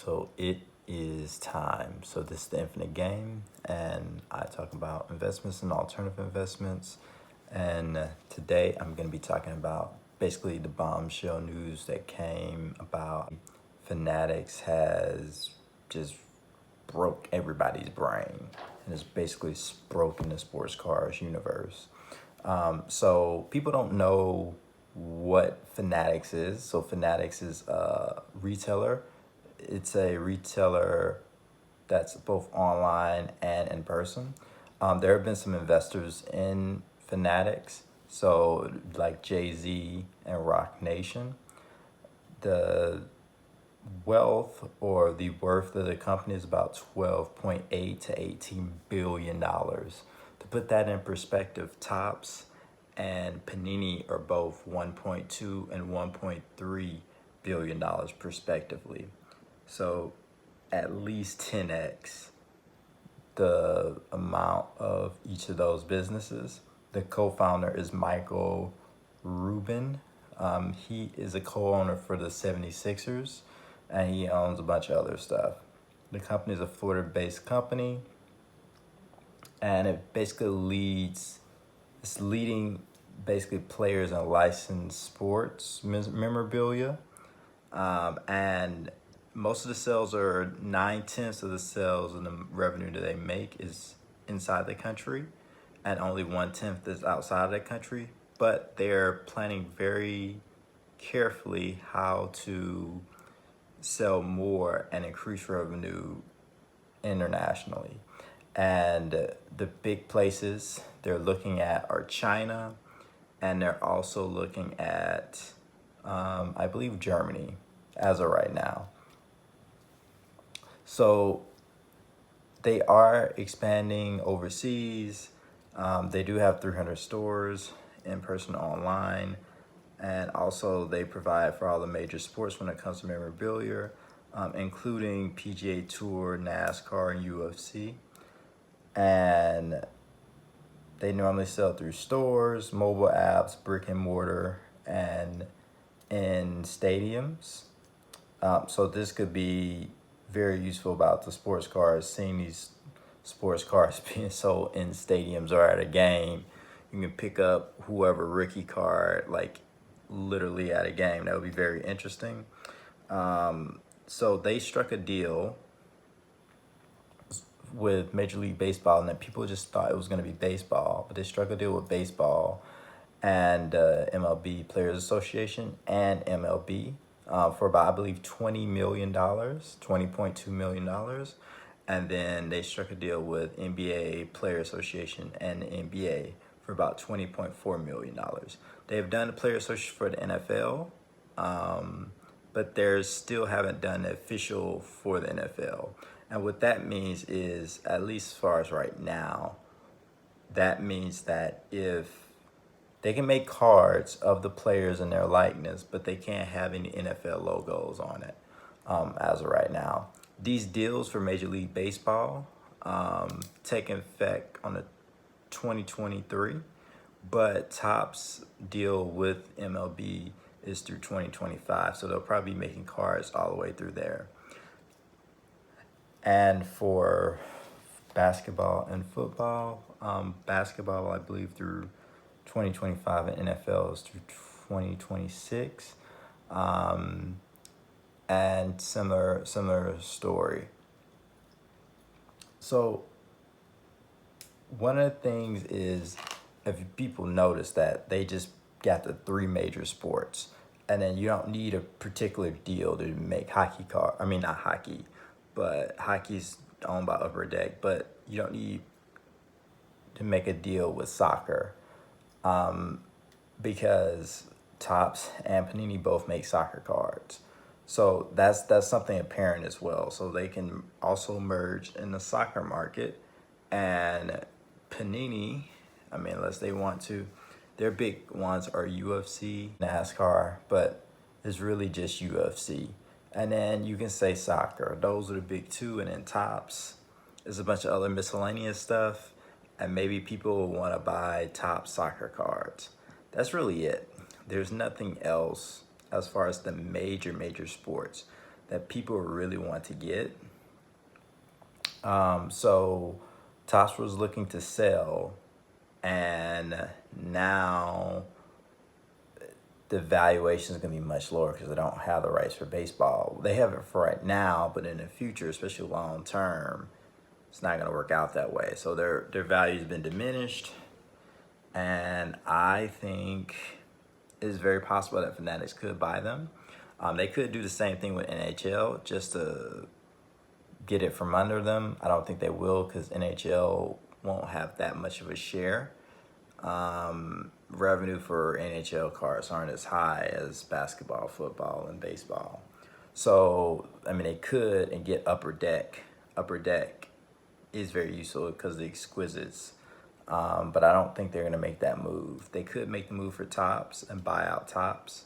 So it is time. So this is the Infinite Game, and I talk about investments and alternative investments. And today I'm going to be talking about basically the bombshell news that came about. Fanatics has just broke everybody's brain, and it's basically broken the sports cars universe. So people don't know what Fanatics is. So Fanatics is a retailer. It's a retailer that's both online and in person. There have been some investors in Fanatics, so like Jay-Z and Rock Nation. The wealth or the worth of the company is about 12.8 to 18 billion dollars. To put that in perspective, Topps and Panini are both 1.2 and 1.3 billion dollars respectively. So at least 10x the amount of each of those businesses. The co-founder is Michael Rubin. He is a co-owner for the 76ers, and he owns a bunch of other stuff. The company is a Florida-based company, and it basically it's leading basically players in licensed sports memorabilia. And most of the sales are 9/10 of the sales and the revenue that they make is inside the country, and only 1/10 is outside of the country. But they're planning very carefully how to sell more and increase revenue internationally. And the big places they're looking at are China, and they're also looking at, I believe, Germany as of right now. So they are expanding overseas. They do have 300 stores, in person, online, and also they provide for all the major sports when it comes to memorabilia, including PGA Tour, NASCAR, and UFC. And they normally sell through stores, mobile apps, brick and mortar, and in stadiums. So this could be very useful about the sports cars, seeing these sports cars being sold in stadiums or at a game. You can pick up whoever rookie card, like literally at a game. That would be very interesting. So they struck a deal with Major League Baseball, and that people just thought it was going to be baseball, but they struck a deal with baseball and MLB Players Association and MLB for about, I believe, $20 million, $20.2 million. And then they struck a deal with NBA Player Association and the NBA for about $20.4 million. They've done the Player Association for the NFL, but they still haven't done the official for the NFL. And what that means is, at least as far as right now, that means that if they can make cards of the players in their likeness, but they can't have any NFL logos on it as of right now. These deals for Major League Baseball take effect on the 2023, but Topps deal with MLB is through 2025, so they'll probably be making cards all the way through there. And for basketball and football, basketball, I believe, through 2025, and NFL is through 2026. And similar story. So one of the things is, if people notice that they just got the three major sports, and then you don't need a particular deal to make hockey car. I mean, not hockey, but hockey's owned by Upper Deck, but you don't need to make a deal with soccer, because Topps and Panini both make soccer cards. So that's something apparent as well. So they can also merge in the soccer market. And Panini, I mean, unless they want to, their big ones are UFC, NASCAR, but it's really just UFC. And then you can say soccer. Those are the big two. And then Topps is a bunch of other miscellaneous stuff. And maybe people will want to buy Topps soccer cards. That's really it. There's nothing else as far as the major sports. that people really want to get. So Topps was looking to sell, and now the valuation is going to be much lower because they don't have the rights for baseball. They have it for right now, but in the future, especially long term, it's not going to work out that way. So their value has been diminished, and I think it's very possible that Fanatics could buy them. They could do the same thing with NHL just to get it from under them. I don't think they will because NHL won't have that much of a share. Revenue for NHL cards aren't as high as basketball, football, and baseball. So, I mean, they could and get Upper Deck. Upper Deck is very useful because of the exquisites. But I don't think they're going to make that move. They could make the move for Topps and buy out Topps.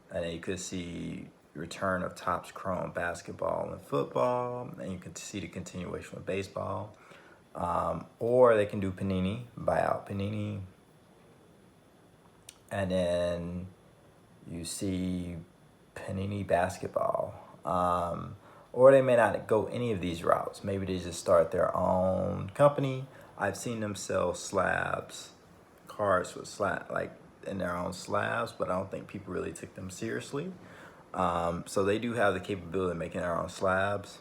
And then you could see return of Topps Chrome basketball and football. And you can see the continuation of baseball. Or they can do Panini, buy out Panini. And then you see Panini basketball. Or they may not go any of these routes. Maybe they just start their own company. I've seen them sell slabs, cards with like in their own slabs, but I don't think people really took them seriously. So they do have the capability of making their own slabs.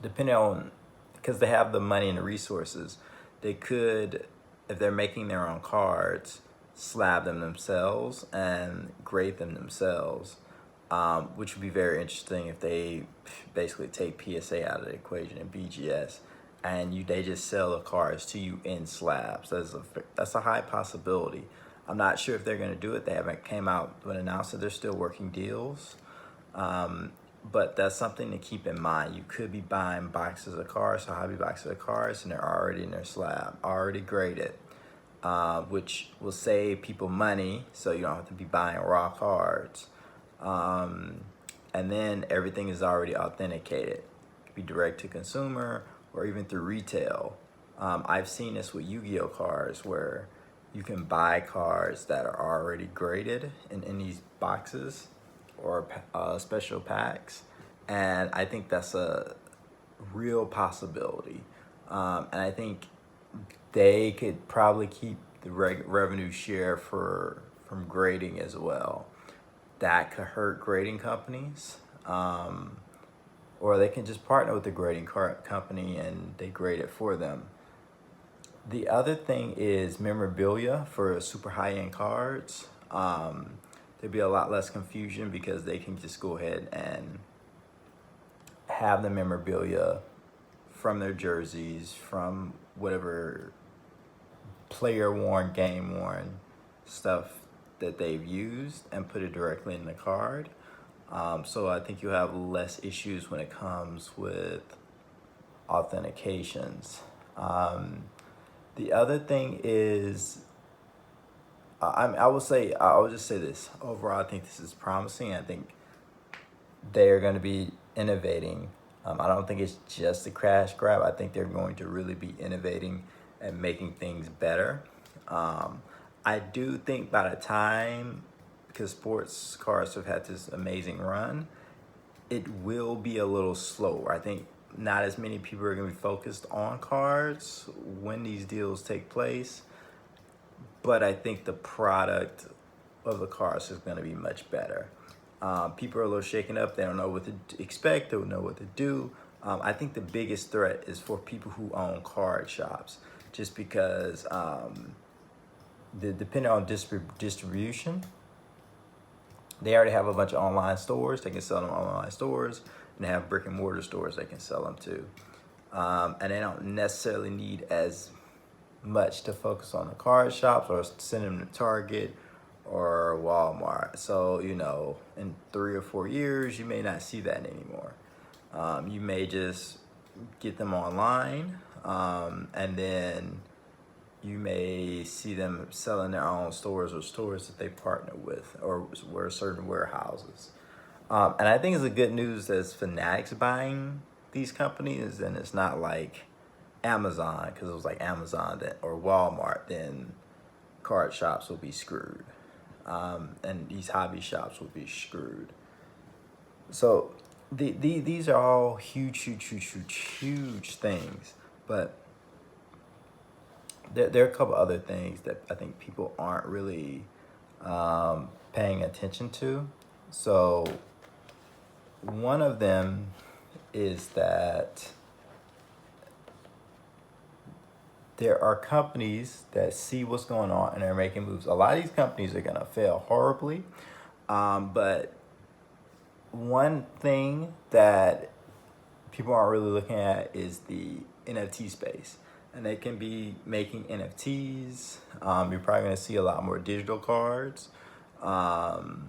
Depending on, because they have the money and the resources, they could, if they're making their own cards, slab them themselves and grade them themselves, which would be very interesting if they basically take PSA out of the equation and BGS, and they just sell the cards to you in slabs. That's a high possibility. I'm not sure if they're going to do it. They haven't came out and announced that they're still working deals. But that's something to keep in mind. You could be buying boxes of cards, so hobby boxes of cards, and they're already in their slab, already graded, which will save people money, so you don't have to be buying raw cards. And then everything is already authenticated. It could be direct to consumer or even through retail. I've seen this with Yu-Gi-Oh cards where you can buy cards that are already graded in these boxes or special packs, and I think that's a real possibility. And I think they could probably keep the revenue share from grading as well. That could hurt grading companies, or they can just partner with the grading company and they grade it for them. The other thing is memorabilia for super high-end cards. There'd be a lot less confusion because they can just go ahead and have the memorabilia from their jerseys, from whatever player-worn, game-worn stuff that they've used, and put it directly in the card. So I think you'll have less issues when it comes with authentications. The other thing is, I will just say this. Overall, I think this is promising. I think they're going to be innovating. I don't think it's just a crash grab. I think they're going to really be innovating and making things better. I do think by the time, because sports cards have had this amazing run, it will be a little slower. I think not as many people are going to be focused on cards when these deals take place, but I think the product of the cards is going to be much better. People are a little shaken up. They don't know what to expect. They don't know what to do. I think the biggest threat is for people who own card shops, just because depending on distribution, they already have a bunch of online stores. They can sell them online stores, and they have brick and mortar stores they can sell them to. And they don't necessarily need as much to focus on the card shops or send them to Target or Walmart. So, in 3 or 4 years, you may not see that anymore. You may just get them online, and then you may see them selling their own stores or stores that they partner with, or certain warehouses. And I think it's a good news that it's Fanatics buying these companies, and it's not like Amazon, because it was like Amazon or Walmart, then card shops will be screwed. And these hobby shops will be screwed. So these are all huge things, but there are a couple other things that I think people aren't really paying attention to. So one of them is that there are companies that see what's going on and they're making moves. A lot of these companies are going to fail horribly, but one thing that people aren't really looking at is the NFT space. And they can be making NFTs. You're probably going to see a lot more digital cards. Um,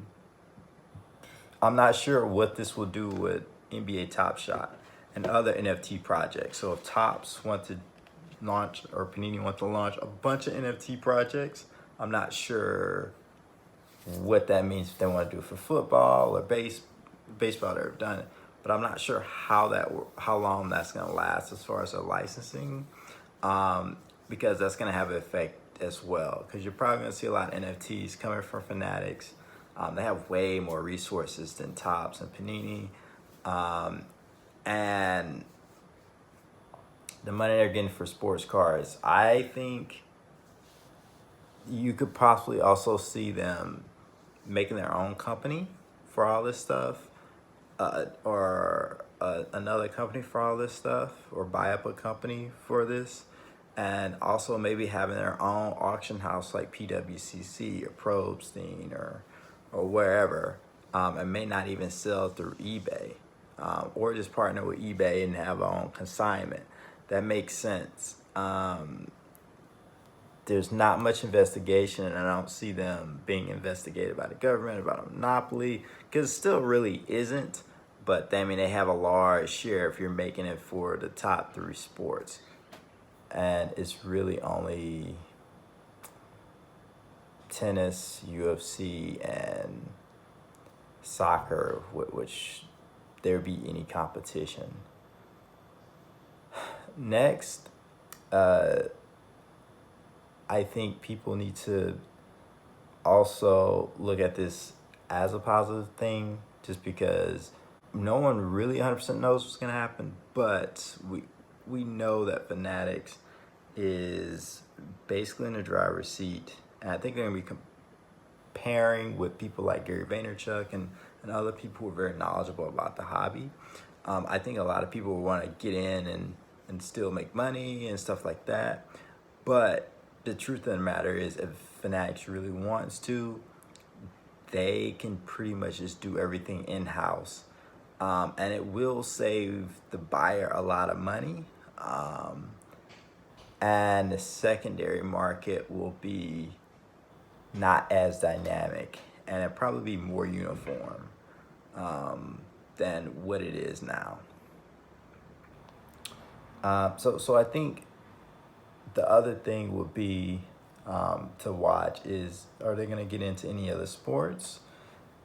I'm not sure what this will do with NBA Top Shot and other NFT projects. So if Topps want to launch, or Panini want to launch a bunch of NFT projects, I'm not sure what that means if they want to do it for football or baseball. They've done it, but I'm not sure how long that's going to last as far as the licensing, because that's going to have an effect as well. Because you're probably going to see a lot of NFTs coming from Fanatics. They have way more resources than Topps and Panini, and the money they're getting for sports cards, I think you could possibly also see them making their own company for all this stuff, or another company for all this stuff, or buy up a company for this, and also maybe having their own auction house like PWCC or Probstein or wherever, and may not even sell through eBay, or just partner with eBay and have their own consignment. That makes sense. There's not much investigation, and I don't see them being investigated by the government about a monopoly, because it still really isn't. But I mean, they have a large share if you're making it for the top three sports, and it's really only tennis, UFC, and soccer, which there be any competition. Next, I think people need to also look at this as a positive thing, just because no one really 100% knows what's going to happen, but we know that Fanatics is basically in the driver's seat, and I think they're going to be comparing with people like Gary Vaynerchuk and other people who are very knowledgeable about the hobby. I think a lot of people want to get in and still make money and stuff like that, but the truth of the matter is, if Fanatics really wants to, they can pretty much just do everything in-house, and it will save the buyer a lot of money, and the secondary market will be not as dynamic, and it'll probably be more uniform than what it is now. So I think the other thing would be, to watch is, are they going to get into any other sports?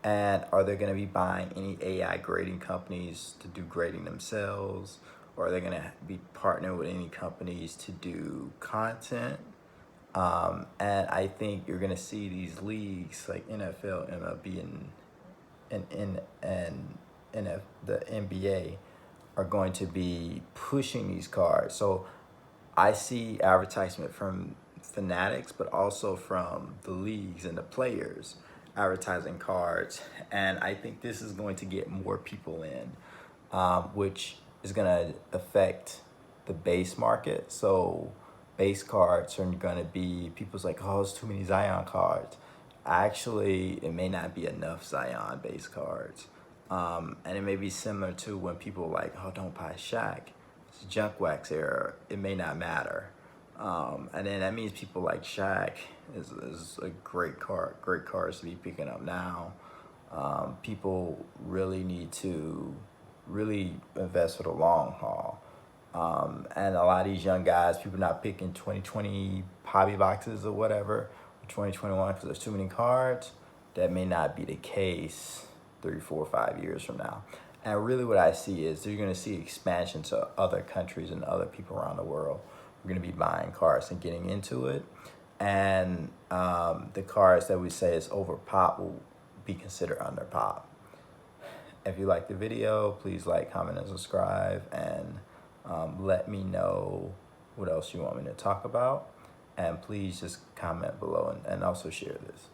And are they going to be buying any AI grading companies to do grading themselves? Or are they going to be partnering with any companies to do content? And I think you're going to see these leagues like NFL, MLB, and the NBA are going to be pushing these cards. So I see advertisement from Fanatics, but also from the leagues and the players advertising cards. And I think this is going to get more people in, which is going to affect the base market. So base cards are going to be, people's like, oh, it's too many Zion cards. Actually, it may not be enough Zion base cards. And it may be similar to when people are like, oh, don't buy Shaq. It's junk wax era. It may not matter. And then that means people like Shaq is a great cards to be picking up now. People really need to really invest for the long haul. And a lot of these young guys, people not picking 2020 hobby boxes or whatever, 2021, because there's too many cards. That may not be the case 3, 4, 5 years from now. And really what I see is you're going to see expansion to other countries and other people around the world. We're going to be buying cars and getting into it. And the cars that we say is over pop will be considered under pop. If you like the video, please like, comment, and subscribe, and let me know what else you want me to talk about. And please just comment below and also share this.